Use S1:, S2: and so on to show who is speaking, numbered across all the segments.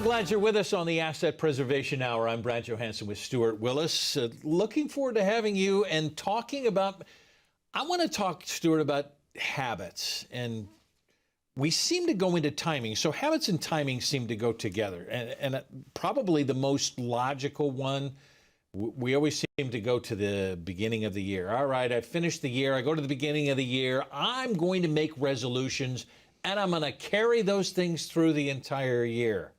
S1: glad you're with us on the Asset Preservation Hour. I'm Brad Johansen with Stewart, Willis. Looking forward to having you and talking about, I want to talk, Stewart, about habits. And we seem to go into timing. So habits and timing seem to go together. And probably the most logical one, we always seem to go to the beginning of the year. All right, I finished the year. I go to the beginning of the year. I'm going to make resolutions, and I'm going to carry those things through the entire year.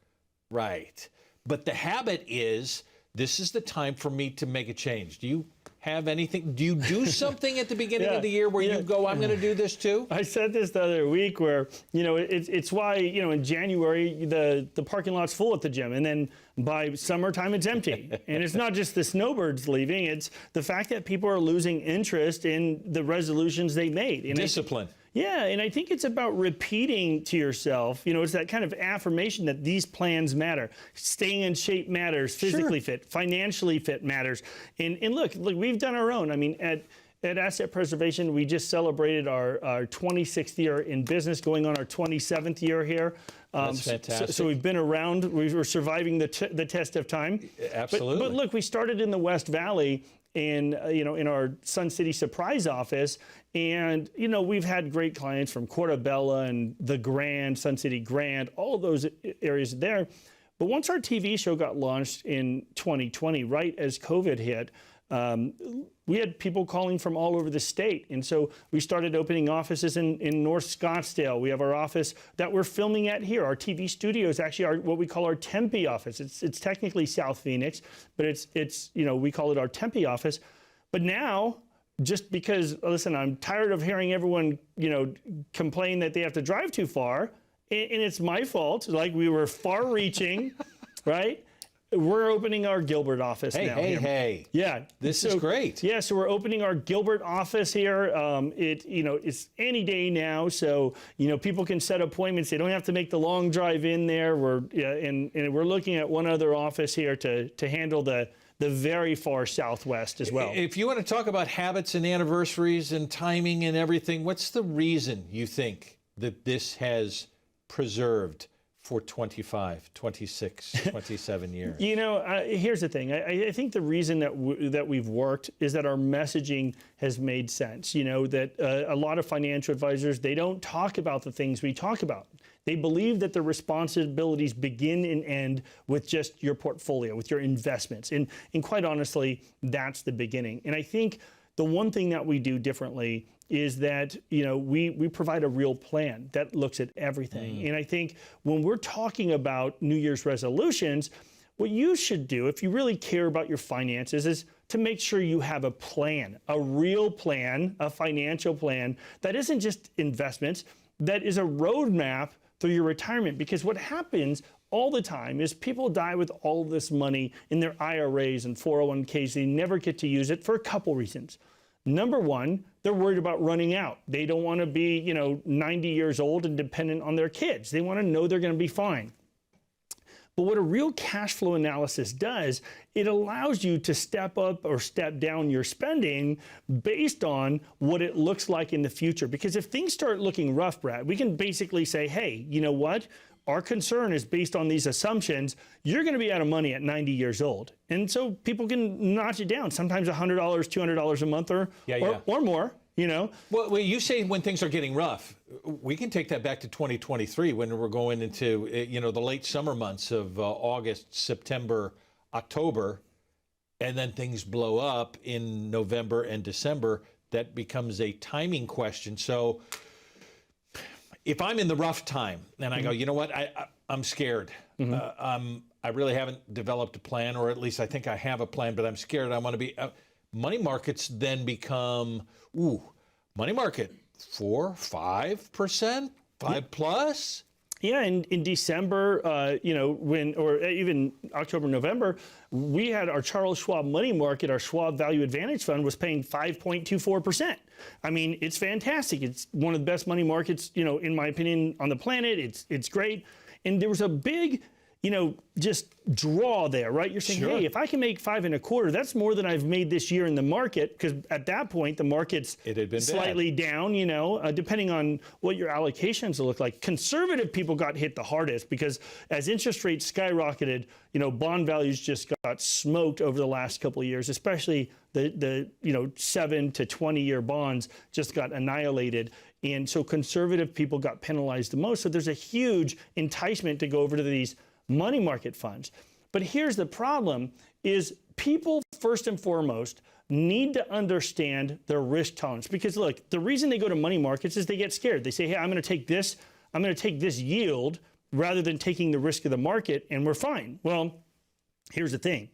S1: Right. But the habit is, this is the time for me to make a change. Do you have anything? Do you do something at the beginning of the year where you go, I'm going to do this too?
S2: I said this the other week where, it's why, in January, the parking lot's full at the gym. And then by summertime, it's empty. And it's not just the snowbirds leaving. It's the fact that people are losing interest in the resolutions they made. And
S1: discipline.
S2: Yeah, and I think it's about repeating to yourself, it's that kind of affirmation that these plans matter. Staying in shape matters, physically fit, financially fit matters. And look, we've done our own. I mean, at Asset Preservation, we just celebrated our 26th year in business, going on our 27th year here.
S1: That's fantastic.
S2: So we've been around. We were surviving the test of time.
S1: Absolutely.
S2: But look, we started in the West Valley, in our Sun City Surprise office, and we've had great clients from Portobello and the Grand, Sun City Grand, all of those areas there. But once our TV show got launched in 2020, right as COVID hit, we had people calling from all over the state. And so we started opening offices in North Scottsdale. We have our office that we're filming at here. Our TV studio is actually what we call our Tempe office. It's technically South Phoenix, but it's we call it our Tempe office. But now, just because, listen, I'm tired of hearing everyone, complain that they have to drive too far, and it's my fault. Like, we were far-reaching, right? We're opening our Gilbert office now.
S1: Hey.
S2: Yeah.
S1: This is great.
S2: Yeah, so we're opening our Gilbert office here. It's any day now, so, people can set appointments. They don't have to make the long drive in there. And we're looking at one other office here to handle the very far southwest as well.
S1: If you want to talk about habits and anniversaries and timing and everything, what's the reason you think that this has preserved for 25, 26, 27 years?
S2: Here's the thing. I think the reason that we've worked is that our messaging has made sense. That a lot of financial advisors, they don't talk about the things we talk about. They believe that the responsibilities begin and end with just your portfolio, with your investments. And quite honestly, that's the beginning. And I think the one thing that we do differently is that, we provide a real plan that looks at everything. And I think when we're talking about New Year's resolutions, what you should do, if you really care about your finances, is to make sure you have a plan, a real plan, a financial plan that isn't just investments, that is a roadmap through your retirement. Because what happens all the time is people die with all this money in their IRAs and 401ks. They never get to use it for a couple reasons. Number one, they're worried about running out. They don't want to be, 90 years old and dependent on their kids. They want to know they're going to be fine. But what a real cash flow analysis does, it allows you to step up or step down your spending based on what it looks like in the future. Because if things start looking rough, Brad, we can basically say, hey, you know what? Our concern is based on these assumptions. You're going to be out of money at 90 years old. And so people can notch it down, sometimes $100, $200 a month or more.
S1: Well, you say when things are getting rough. We can take that back to 2023 when we're going into, the late summer months of August, September, October, and then things blow up in November and December. That becomes a timing question. So if I'm in the rough time and I go, you know what, I'm scared. I really haven't developed a plan, or at least I think I have a plan, but I'm scared. I want to be... money markets then become, money market, 4%, 5%, 5+?
S2: Yeah, in December, or even October, November, we had our Charles Schwab money market, our Schwab Value Advantage Fund was paying 5.24%. I mean, it's fantastic. It's one of the best money markets, in my opinion, on the planet. It's great. And there was a big just draw there, right? You're saying,
S1: Sure.
S2: hey, if I can make 5 1/4, that's more than I've made this year in the market, because at that point the market's
S1: It had been
S2: slightly down, depending on what your allocations look like. Conservative people got hit the hardest because as interest rates skyrocketed, bond values just got smoked over the last couple of years, especially the 7 to 20-year bonds just got annihilated. And so conservative people got penalized the most. So there's a huge enticement to go over to these money market funds. But here's the problem is people first and foremost need to understand their risk tolerance, because look, the reason they go to money markets is they get scared. They say, hey, I'm going to take this yield rather than taking the risk of the market and we're fine. Well, here's the thing.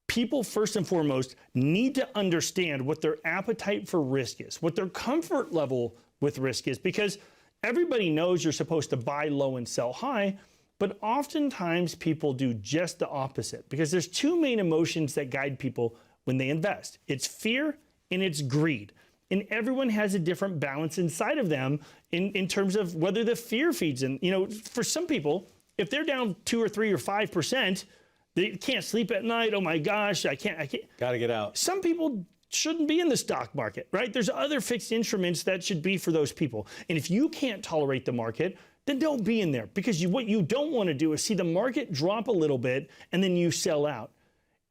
S2: People first and foremost need to understand what their appetite for risk is, what their comfort level with risk is, because everybody knows you're supposed to buy low and sell high. But oftentimes people do just the opposite, because there's two main emotions that guide people when they invest. It's fear and it's greed. And everyone has a different balance inside of them in terms of whether the fear feeds in. For some people, if they're down 2 or 3 or 5%, they can't sleep at night. Oh my gosh, I can't.
S1: Got to get out.
S2: Some people shouldn't be in the stock market, right? There's other fixed instruments that should be for those people. And if you can't tolerate the market, then don't be in there, because what you don't want to do is see the market drop a little bit and then you sell out.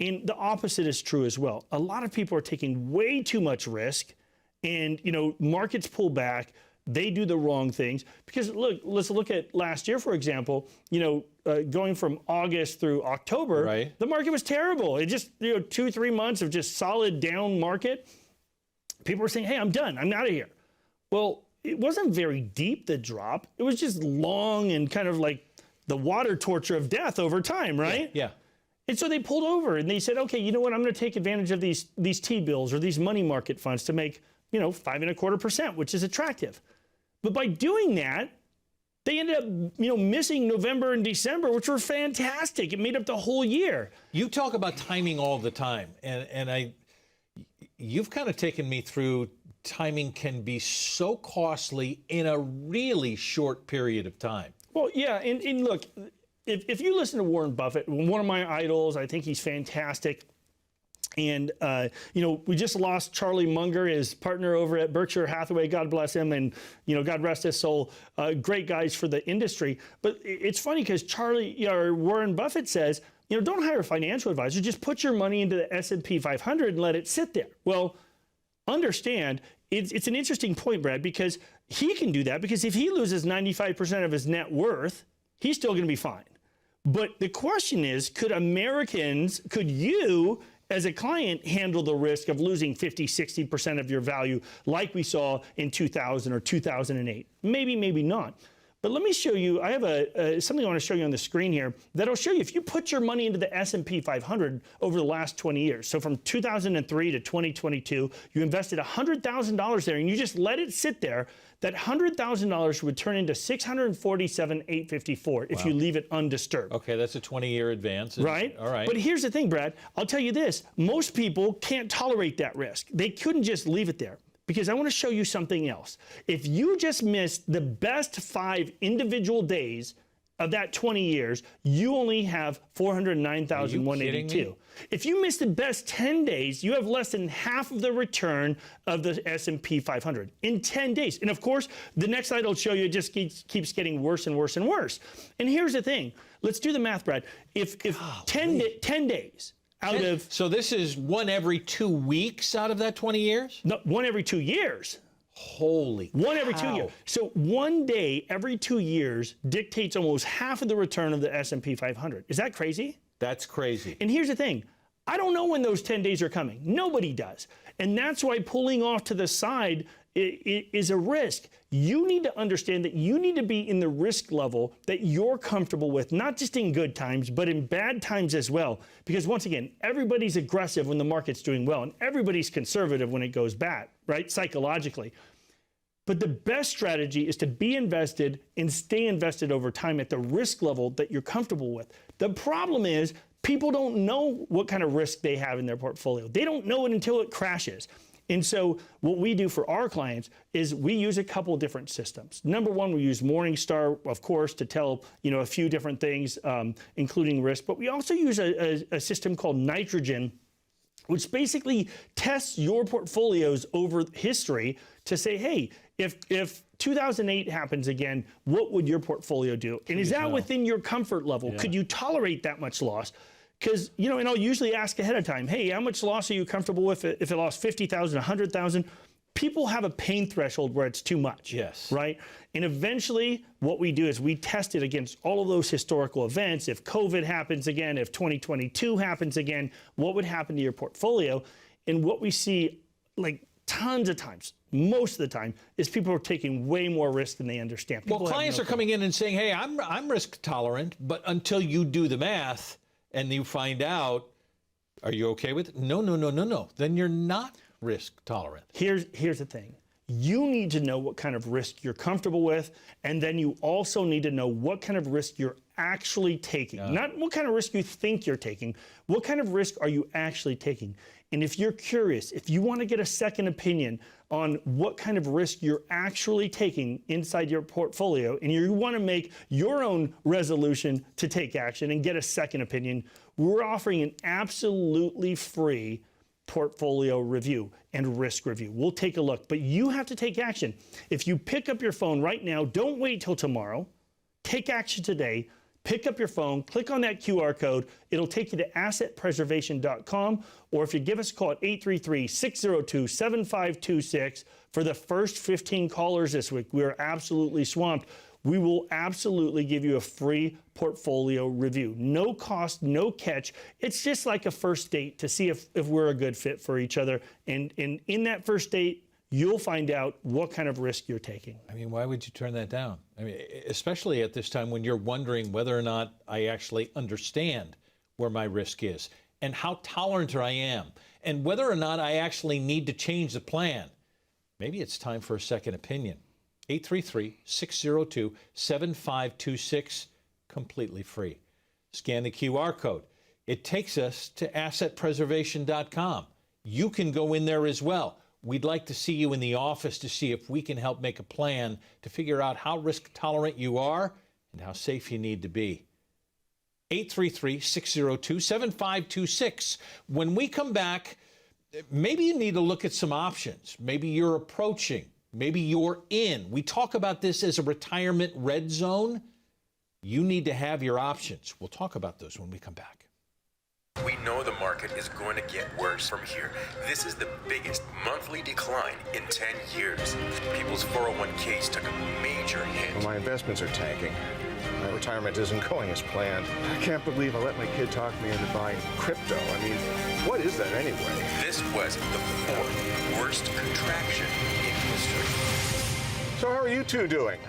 S2: And the opposite is true as well. A lot of people are taking way too much risk, and markets pull back. They do the wrong things, because look, let's look at last year, for example. Going from August through October,
S1: right,
S2: the market was terrible. It just 2-3 months of just solid down market. People were saying, hey, I'm done. I'm out of here. Well, it wasn't very deep, the drop. It was just long and kind of like the water torture of death over time, right?
S1: Yeah.
S2: And so they pulled over and they said, okay, you know what? I'm going to take advantage of these T-bills or these money market funds to make, 5 1/4%, which is attractive. But by doing that, they ended up, missing November and December, which were fantastic. It made up the whole year.
S1: You talk about timing all the time, and you've kind of taken me through. Timing can be so costly in a really short period of time.
S2: Well, yeah, and look, if you listen to Warren Buffett, one of my idols, I think he's fantastic. And, we just lost Charlie Munger, his partner over at Berkshire Hathaway, God bless him, and, God rest his soul, great guys for the industry. But it's funny because Warren Buffett says, don't hire a financial advisor, just put your money into the S&P 500 and let it sit there. Well, understand, it's an interesting point, Brad, because he can do that, because if he loses 95% of his net worth, he's still going to be fine. But the question is, could you as a client handle the risk of losing 50, 60% of your value like we saw in 2000 or 2008? Maybe, maybe not. But let me show you, I have something I want to show you on the screen here that'll show you if you put your money into the S&P 500 over the last 20 years. So from 2003 to 2022, you invested $100,000 there and you just let it sit there. That $100,000 would turn into $647,854 if you leave it undisturbed.
S1: Okay, that's a 20-year advance.
S2: Right?
S1: All right.
S2: But here's the thing, Brad. I'll tell you this. Most people can't tolerate that risk. They couldn't just leave it there. Because I want to show you something else. If you just missed the best 5 individual days of that 20 years, you only have 409,182. If you miss the best 10 days, you have less than half of the return of the S&P 500 in 10 days. And of course, the next slide will show you it just keeps getting worse and worse and worse. And here's the thing. Let's do the math, Brad. If 10 days out of...
S1: So this is one every 2 weeks out of that 20 years?
S2: No, one every 2 years.
S1: Holy
S2: One every
S1: cow.
S2: 2 years. So one day every 2 years dictates almost half of the return of the S&P 500. Is that crazy?
S1: That's crazy.
S2: And here's the thing. I don't know when those 10 days are coming. Nobody does. And that's why pulling off to the side is a risk. You need to understand that you need to be in the risk level that you're comfortable with, not just in good times, but in bad times as well. Because once again, everybody's aggressive when the market's doing well, and everybody's conservative when it goes bad, right? Psychologically. But the best strategy is to be invested and stay invested over time at the risk level that you're comfortable with. The problem is people don't know what kind of risk they have in their portfolio. They don't know it until it crashes. And so what we do for our clients is we use a couple of different systems. Number one, we use Morningstar, of course, to tell a few different things, including risk. But we also use a system called Nitrogen, which basically tests your portfolios over history to say, hey, if 2008 happens again, what would your portfolio do? And is that within your comfort level? Yeah. Could you tolerate that much loss? Because, and I'll usually ask ahead of time, hey, how much loss are you comfortable with if it lost 50,000, 100,000? People have a pain threshold where it's too much.
S1: Yes.
S2: Right? And eventually what we do is we test it against all of those historical events. If COVID happens again, if 2022 happens again, what would happen to your portfolio? And what we see, like tons of times, most of the time, is people are taking way more risk than they understand. People
S1: clients are coming in and saying, hey, I'm risk tolerant, but until you do the math and you find out, are you okay with it? No. Then you're not risk tolerant.
S2: Here's the thing. You need to know what kind of risk you're comfortable with, and then you also need to know what kind of risk you're actually taking. Not what kind of risk you think you're taking. What kind of risk are you actually taking? And if you're curious, if you want to get a second opinion on what kind of risk you're actually taking inside your portfolio, and you want to make your own resolution to take action and get a second opinion, we're offering an absolutely free portfolio review and risk review. We'll take a look, but you have to take action. If you pick up your phone right now, don't wait till tomorrow. Take action today. Pick up your phone, click on that QR code. It'll take you to assetpreservation.com, or if you give us a call at 833-602-7526 for the first 15 callers this week, we're absolutely swamped. We will absolutely give you a free portfolio review. No cost, no catch. It's just like a first date to see if we're a good fit for each other. And in that first date, you'll find out what kind of risk you're taking.
S1: I mean, why would you turn that down? I mean, especially at this time when you're wondering whether or not I actually understand where my risk is and how tolerant I am and whether or not I actually need to change the plan. Maybe it's time for a second opinion. 833-602-7526, completely free. Scan the QR code. It takes us to assetpreservation.com. You can go in there as well. We'd like to see you in the office to see if we can help make a plan to figure out how risk tolerant you are and how safe you need to be. 833-602-7526. When we come back, maybe you need to look at some options. Maybe you're approaching. Maybe you're in. We talk about this as a retirement red zone. You need to have your options. We'll talk about those when we come back.
S3: We know the market is going to get worse from here. This is the biggest monthly decline in 10 years. People's 401ks took a major hit.
S4: Well, my investments are tanking. My retirement isn't going as planned. I can't believe I let my kid talk me into buying crypto. I mean, what is that anyway?
S3: This was the fourth worst contraction in history.
S4: So how are you two doing?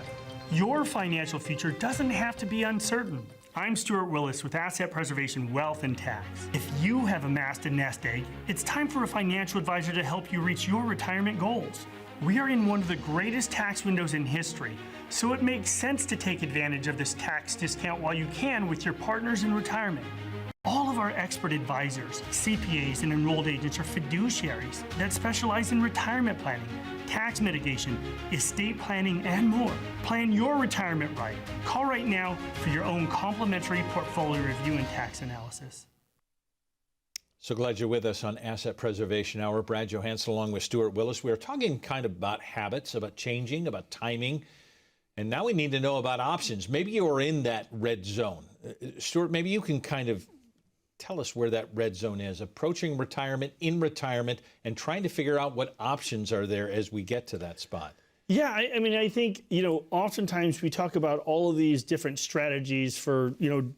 S2: Your financial future doesn't have to be uncertain. I'm Stewart Willis with Asset Preservation Wealth and Tax. If you have amassed a nest egg, it's time for a financial advisor to help you reach your retirement goals. We are in one of the greatest tax windows in history, so it makes sense to take advantage of this tax discount while you can with your partners in retirement. All of our expert advisors, CPAs, and enrolled agents are fiduciaries that specialize in retirement planning, tax mitigation, estate planning, and more. Plan your retirement right. Call right now for your own complimentary portfolio review and tax analysis.
S1: So glad you're with us on Asset Preservation Hour. Brad Johansen along with Stewart Willis. We are talking kind of about habits, about changing, about timing. And now we need to know about options. Maybe you're in that red zone. Stewart, maybe you can kind of tell us where that red zone is, approaching retirement, in retirement, and trying to figure out what options are there as we get to that spot.
S2: Yeah, I mean, I think, oftentimes we talk about all of these different strategies for,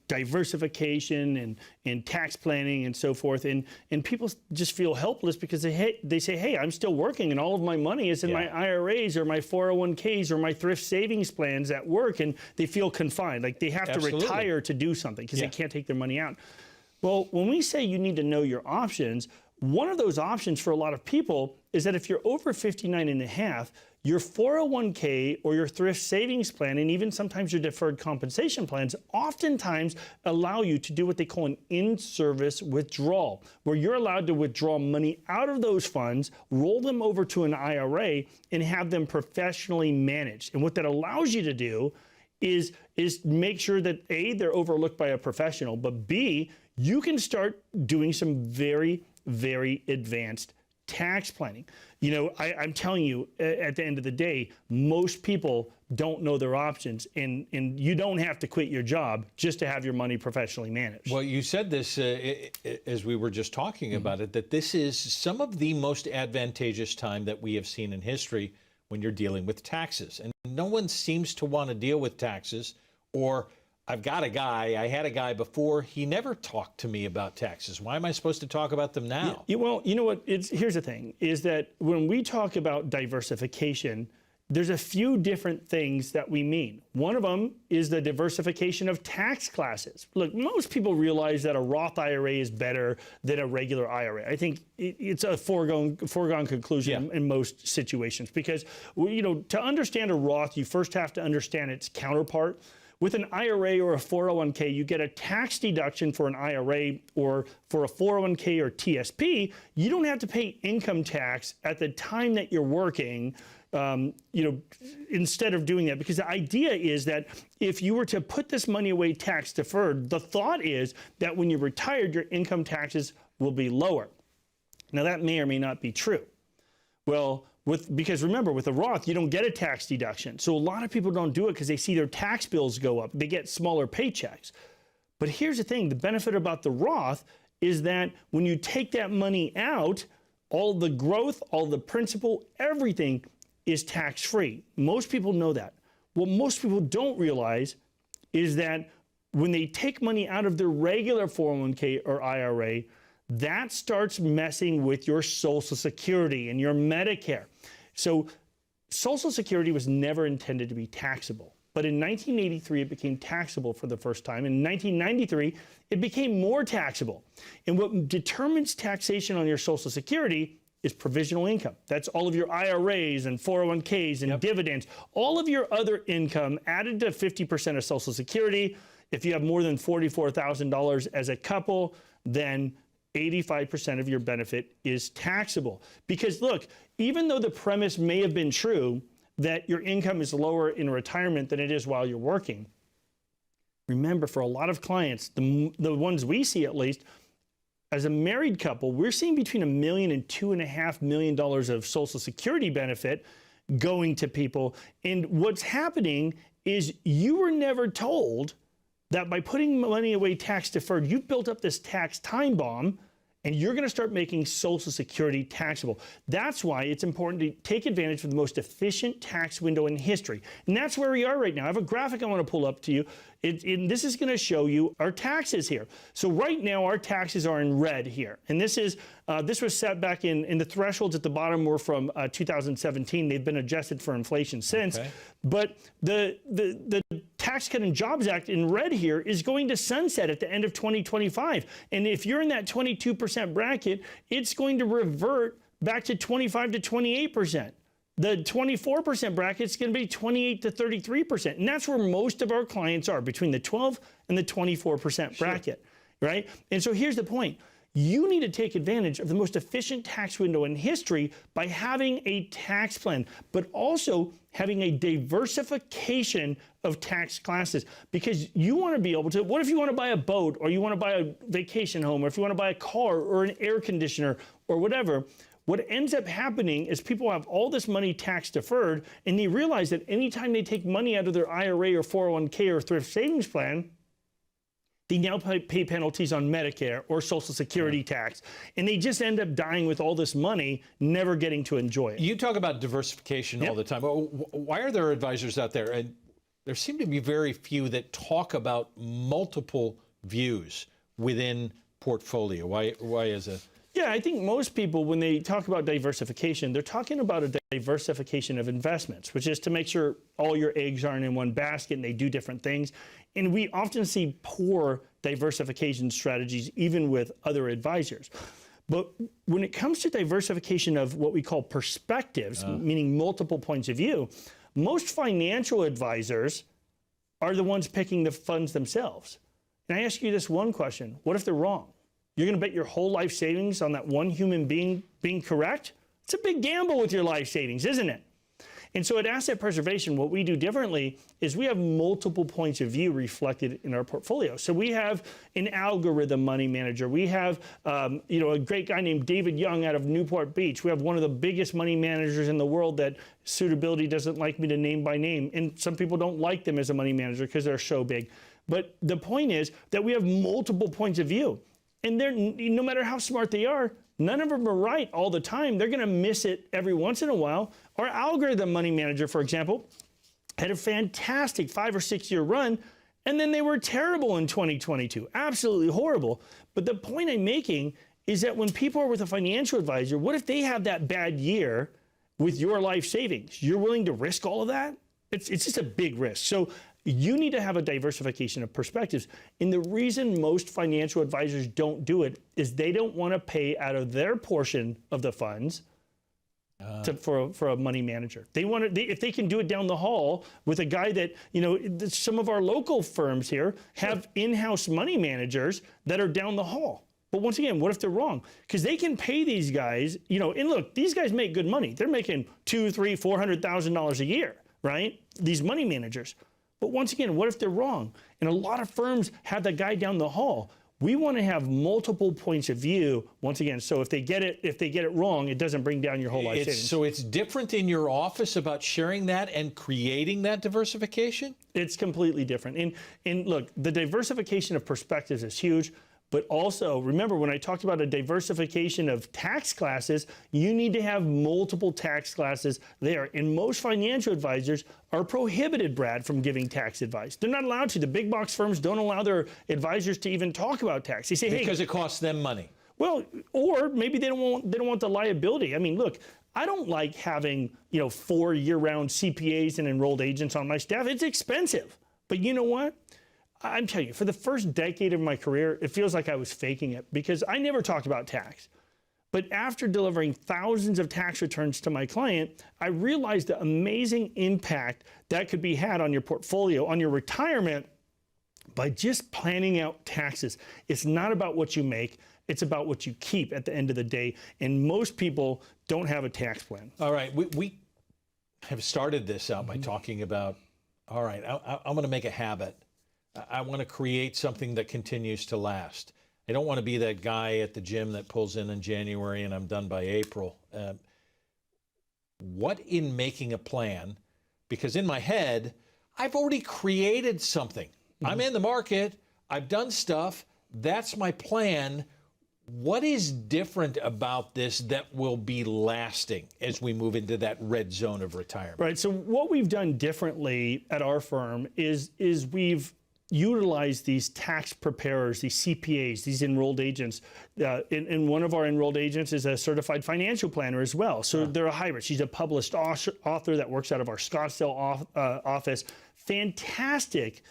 S2: diversification and tax planning and so forth. And people just feel helpless because they say, hey, I'm still working and all of my money is in my IRAs or my 401ks or my thrift savings plans at work. And they feel confined, like they have to retire to do something because they can't take their money out. Well, when we say you need to know your options, one of those options for a lot of people is that if you're over 59 and a half, your 401k or your thrift savings plan, and even sometimes your deferred compensation plans, oftentimes allow you to do what they call an in-service withdrawal, where you're allowed to withdraw money out of those funds, roll them over to an IRA, and have them professionally managed. And what that allows you to do is make sure that A, they're overlooked by a professional, but B, you can start doing some very, very advanced tax planning. You know, I'm telling you, at the end of the day, most people don't know their options, and you don't have to quit your job just to have your money professionally managed.
S1: Well, you said this as we were just talking about it, that this is some of the most advantageous time that we have seen in history when you're dealing with taxes. And no one seems to want to deal with taxes, or I had a guy before, he never talked to me about taxes. Why am I supposed to talk about them now?
S2: Well, you know what, here's the thing, is that when we talk about diversification, there's a few different things that we mean. One of them is the diversification of tax classes. Look, most people realize that a Roth IRA is better than a regular IRA. I think it's a foregone conclusion in most situations, because, you know, to understand a Roth, you first have to understand its counterpart. With an IRA or a 401k, you get a tax deduction for an IRA, or for a 401k or TSP, you don't have to pay income tax at the time that you're working, you know, instead of doing that. Because the idea is that if you were to put this money away tax deferred, the thought is that when you're retired, your income taxes will be lower. Now, that may or may not be true. Well, because remember, with a Roth, you don't get a tax deduction. So a lot of people don't do it because they see their tax bills go up. They get smaller paychecks. But here's the thing, the benefit about the Roth is that when you take that money out, all the growth, all the principal, everything is tax-free. Most people know that. What most people don't realize is that when they take money out of their regular 401k or IRA, that starts messing with your Social Security and your Medicare. So Social Security was never intended to be taxable. But in 1983, it became taxable for the first time. In 1993, it became more taxable. And what determines taxation on your Social Security is provisional income. That's all of your IRAs and 401ks and dividends, all of your other income added to 50% of Social Security. If you have more than $44,000 as a couple, then 85% of your benefit is taxable. Because look, even though the premise may have been true that your income is lower in retirement than it is while you're working, remember, for a lot of clients, the ones we see at least, as a married couple, we're seeing between $1 million and $2.5 million of Social Security benefit going to people. And what's happening is you were never told that by putting money away tax deferred, you've built up this tax time bomb, and you're going to start making Social Security taxable. That's why it's important to take advantage of the most efficient tax window in history. And that's where we are right now. I have a graphic I want to pull up to you. This is going to show you our taxes here. So right now, our taxes are in red here. And this was set back in the thresholds at the bottom were from 2017. They've been adjusted for inflation since. Okay. But the Tax Cut and Jobs Act in red here is going to sunset at the end of 2025. And if you're in that 22% bracket, it's going to revert back to 25 to 28%. The 24% bracket is going to be 28 to 33%. And that's where most of our clients are, between the 12 and the 24% bracket, right? And so here's the point. You need to take advantage of the most efficient tax window in history by having a tax plan, but also having a diversification of tax classes, because you want to be able to, what if you want to buy a boat, or you want to buy a vacation home, or if you want to buy a car or an air conditioner or whatever? What ends up happening is people have all this money tax deferred, and they realize that anytime they take money out of their IRA or 401k or thrift savings plan, they now pay penalties on Medicare or Social Security tax, and they just end up dying with all this money, never getting to enjoy it.
S1: You talk about diversification all the time. Why are there advisors out there, and there seem to be very few, that talk about multiple views within portfolio? Why is it?
S2: Yeah, I think most people, when they talk about diversification, they're talking about a diversification of investments, which is to make sure all your eggs aren't in one basket and they do different things. And we often see poor diversification strategies, even with other advisors. But when it comes to diversification of what we call perspectives, meaning multiple points of view, most financial advisors are the ones picking the funds themselves. And I ask you this one question: what if they're wrong? You're going to bet your whole life savings on that one human being being correct? It's a big gamble with your life savings, isn't it? And so at Asset Preservation, what we do differently is we have multiple points of view reflected in our portfolio. So we have an algorithm money manager. We have, a great guy named David Young out of Newport Beach. We have one of the biggest money managers in the world that Suitability doesn't like me to name by name. And some people don't like them as a money manager because they're so big. But the point is that we have multiple points of view. And they're, no matter how smart they are, none of them are right all the time. They're going to miss it every once in a while. Our algorithm money manager, for example, had a fantastic 5 or 6 year run, and then they were terrible in 2022. Absolutely horrible. But the point I'm making is that when people are with a financial advisor, what if they have that bad year with your life savings? You're willing to risk all of that? It's just a big risk. So you need to have a diversification of perspectives. And the reason most financial advisors don't do it is they don't want to pay out of their portion of the funds for a money manager. They want to, if they can do it down the hall with a guy that, some of our local firms here have in-house money managers that are down the hall. But once again, what if they're wrong? Because they can pay these guys, and look, these guys make good money. They're making $200,000, $300,000, $400,000 a year, right? These money managers. But once again, what if they're wrong? And a lot of firms have that guy down the hall. We want to have multiple points of view, once again, so if they get it wrong, it doesn't bring down your whole life savings.
S1: So it's different in your office about sharing that and creating that diversification?
S2: It's completely different. And look, the diversification of perspectives is huge. But also, remember, when I talked about a diversification of tax classes, you need to have multiple tax classes there. And most financial advisors are prohibited, Brad, from giving tax advice. They're not allowed to. The big box firms don't allow their advisors to even talk about tax. They say, hey,
S1: because it costs them money.
S2: Well, or maybe they don't want the liability. I mean, look, I don't like having 4 year-round CPAs and enrolled agents on my staff. It's expensive. But you know what? I'm telling you, for the first decade of my career, it feels like I was faking it because I never talked about tax. But after delivering thousands of tax returns to my client, I realized the amazing impact that could be had on your portfolio, on your retirement, by just planning out taxes. It's not about what you make, it's about what you keep at the end of the day. And most people don't have a tax plan.
S1: All right, we have started this out by talking about, all right, I'm going to make a habit. I want to create something that continues to last. I don't want to be that guy at the gym that pulls in January and I'm done by April. What in making a plan? Because in my head, I've already created something. I'm in the market. I've done stuff. That's my plan. What is different about this that will be lasting as we move into that red zone of retirement? Right.
S2: So what we've done differently at our firm is we've utilize these tax preparers, these CPAs, these enrolled agents. And one of our enrolled agents is a certified financial planner as well. So they're a hybrid. She's a published author that works out of our Scottsdale office. Fantastic,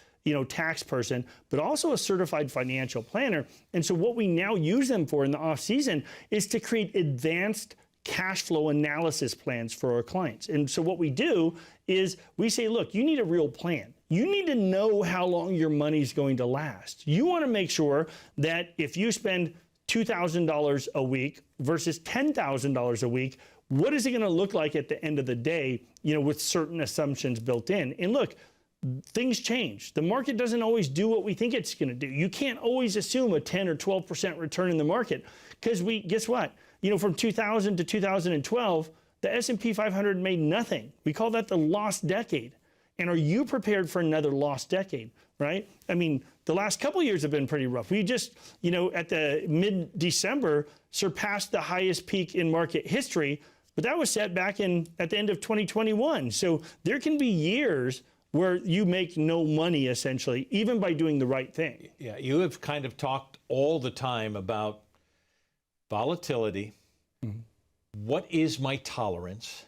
S2: tax person, but also a certified financial planner. And so what we now use them for in the off season is to create advanced cash flow analysis plans for our clients. And so what we do is we say, look, you need a real plan. You need to know how long your money's going to last. You want to make sure that if you spend $2,000 a week versus $10,000 a week, what is it going to look like at the end of the day, with certain assumptions built in? And look, things change. The market doesn't always do what we think it's going to do. You can't always assume a 10 or 12% return in the market because guess what? From 2000 to 2012, the S&P 500 made nothing. We call that the lost decade. And are you prepared for another lost decade, right? I mean, the last couple of years have been pretty rough. We just, at the mid-December, surpassed the highest peak in market history, but that was set back at the end of 2021. So there can be years where you make no money, essentially, even by doing the right thing.
S1: Yeah, you have kind of talked all the time about volatility. What is my tolerance?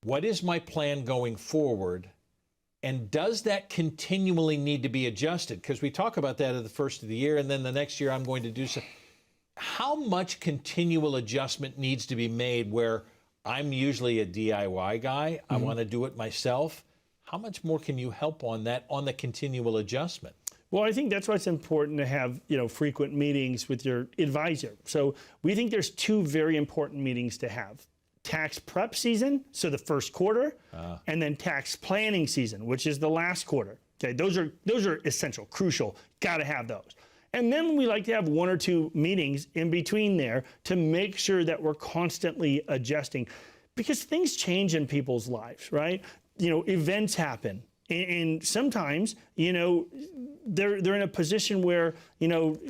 S1: What is my plan going forward? And does that continually need to be adjusted? Because we talk about that at the first of the year, and then the next year I'm going to do so. how much continual adjustment needs to be made where I'm usually a DIY guy, I want to do it myself. How much more can you help on that, on the continual adjustment?
S2: Well, I think that's why it's important to have, frequent meetings with your advisor. So we think there's two very important meetings to have. Tax prep season, so the first quarter, and then tax planning season, which is the last quarter. Okay, those are essential, crucial, got to have those. And then we like to have one or two meetings in between there to make sure that we're constantly adjusting, because things change in people's lives, right? Events happen. And sometimes, they're in a position where,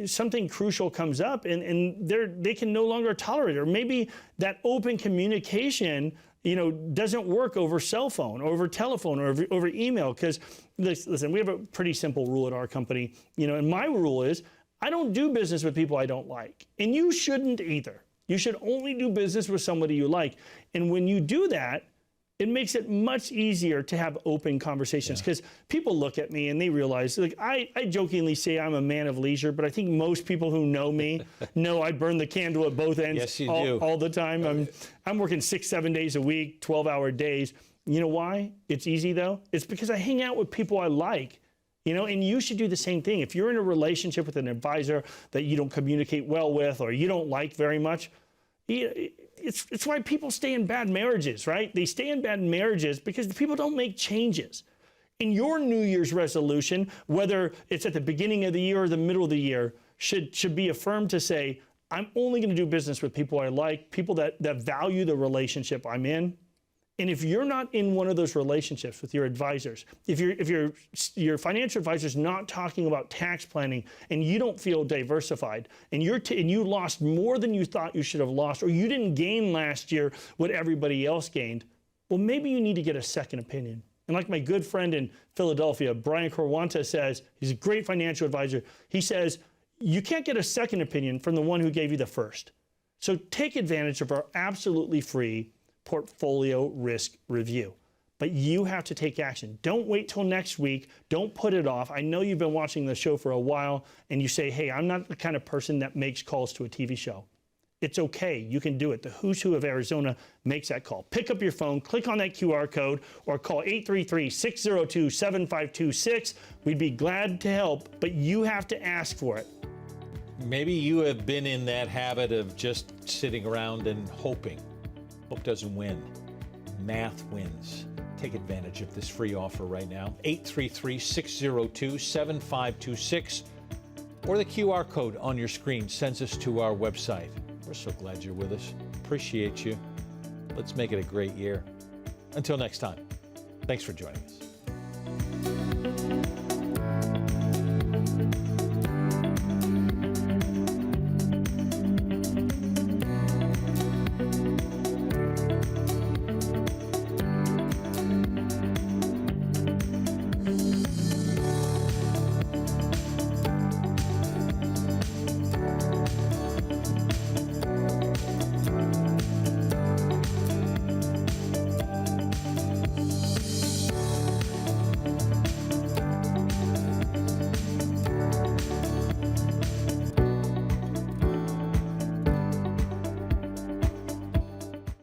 S2: something crucial comes up and they can no longer tolerate it. Or maybe that open communication, doesn't work over cell phone or over telephone or over email. Because, listen, we have a pretty simple rule at our company, and my rule is I don't do business with people I don't like. And you shouldn't either. You should only do business with somebody you like. And when you do that, it makes it much easier to have open conversations, because people look at me and they realize, like, I jokingly say I'm a man of leisure, but I think most people who know me know I burn the candle at both ends.
S1: Yes, you do.
S2: All the time. I'm working 6-7 days a week, 12-hour days. You know why? It's easy though. It's because I hang out with people I like. And you should do the same thing. If you're in a relationship with an advisor that you don't communicate well with or you don't like very much, it's why people stay in bad marriages, right? They stay in bad marriages because the people don't make changes. In your New Year's resolution, whether it's at the beginning of the year or the middle of the year, should be affirmed to say, I'm only going to do business with people I like, people that value the relationship I'm in. And if you're not in one of those relationships with your advisors, if your financial advisor is not talking about tax planning and you don't feel diversified and you lost more than you thought you should have lost, or you didn't gain last year what everybody else gained, well, maybe you need to get a second opinion. And like my good friend in Philadelphia, Brian Corwanta says, he's a great financial advisor. He says, you can't get a second opinion from the one who gave you the first. So take advantage of our absolutely free portfolio risk review. But you have to take action. Don't wait till next week. Don't put it off. I know you've been watching the show for a while and you say, hey, I'm not the kind of person that makes calls to a TV show. It's okay. You can do it. The Who's Who of Arizona makes that call. Pick up your phone, click on that QR code, or call 833-602-7526. We'd be glad to help, but you have to ask for it.
S1: Maybe you have been in that habit of just sitting around and hoping. Hope doesn't win. Math wins. Take advantage of this free offer right now. 833-602-7526, or the QR code on your screen sends us to our website. We're so glad you're with us. Appreciate you. Let's make it a great year. Until next time, thanks for joining us.